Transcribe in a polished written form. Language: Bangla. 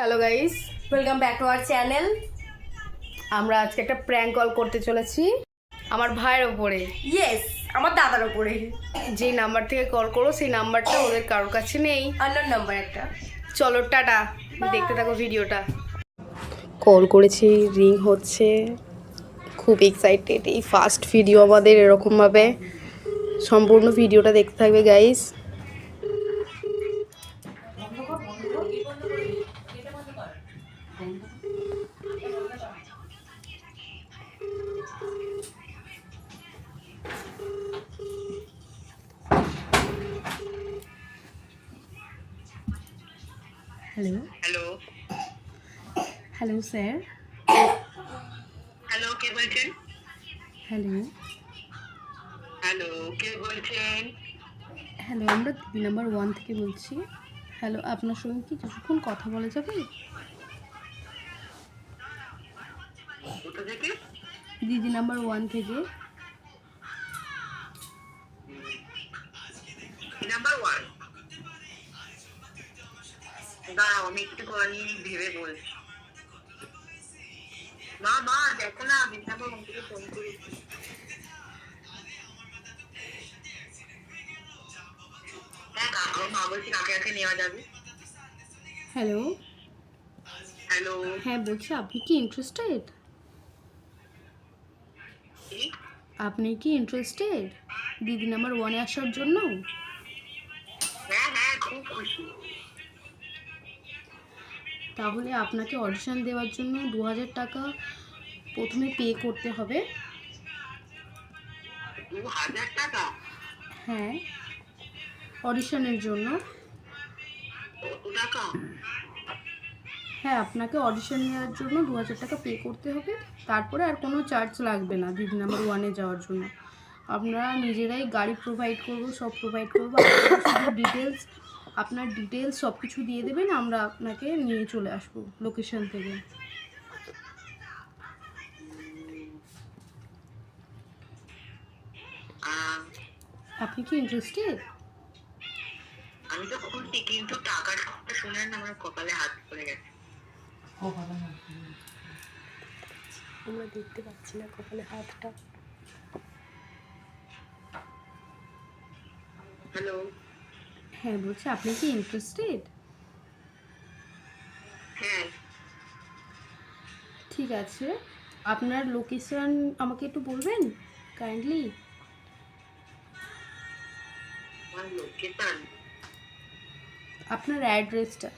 Hello guys, welcome back to our channel. আমরা আজকে একটা প্র্যাঙ্ক কল করতে চলেছি আমার ভাইয়ের ওপরে। ইয়েস, আমার দাদার ওপরে। যে নাম্বার থেকে কল করো সেই নাম্বারটা ওদের কারোর কাছে নেই, আননোন নাম্বার একটা। চলো টাটা, দেখতে থাকো ভিডিওটা। কল করেছি, রিং হচ্ছে, খুব এক্সাইটেড। এই ফার্স্ট ভিডিও আমাদের এরকমভাবে। সম্পূর্ণ ভিডিওটা দেখতে থাকবে guys. Hello hello hello sir. Hello, কে বলছেন? হ্যালো হ্যালো, কে বলছেন? হ্যালো, আমরা দিদি নাম্বার 1 থেকে বলছি। হ্যালো, আপনার সঙ্গে কি কিছুক্ষণ কথা বলা যাবে? কোথা থেকে? দিদি নাম্বার 1 থেকে। নাম্বার 1। দাঁড়াও, আমি একটু কনি ভেবে বলছি। মা দেখো না, আমি নাম্বার 1 থেকে ফোন করেছি। হ্যাঁ, আমার মা বলছি কাকে কাকে নেওয়া যাবে। হ্যালো হ্যালো, হ্যাঁ বলছি, আপনি কি ইন্টারেস্টেড? কি? আপনি কি ইন্টারেস্টেড দিদি নাম্বার 1-এ আসার জন্য? হ্যাঁ, খুব খুশি। তাহলে আপনাকে অডিশন দেওয়ার জন্য 2000 টাকা প্রথমে পে করতে হবে। 2000 টাকা? হ্যাঁ, অডিশনের জন্য। কত টাকা? হ্যাঁ, আপনাকে অডিশন নেওয়ার জন্য 2000 টাকা পে করতে হবে। তারপরে আর কোনো চার্জ লাগবে না দিদি নাম্বার 1-এ যাওয়ার জন্য। আমরা নিজেরাই গাড়ি প্রোভাইড করব, সব প্রোভাইড করবো। আপনার ডিটেলস সব কিছু দিয়ে দেবেন, আমরা আপনাকে নিয়ে চলে আসবো লোকেশন থেকে। আপনি কি ইন্টারেস্টেড? আমি তো খুশি, কিন্তু টাকার কথা শুনে না আমার কপালে হাত পড়ে গেছে। আমরা দেখতে পাচ্ছি না কপালে হাতটা। হ্যালো, হ্যাঁ বলছি, আপনি কি ইন্টারেস্টেড? হ্যাঁ। ঠিক আছে, আপনার লোকেশন আমাকে একটু বলবেন কাইন্ডলি? আমার লোকেশন? আপনার অ্যাড্রেসটা।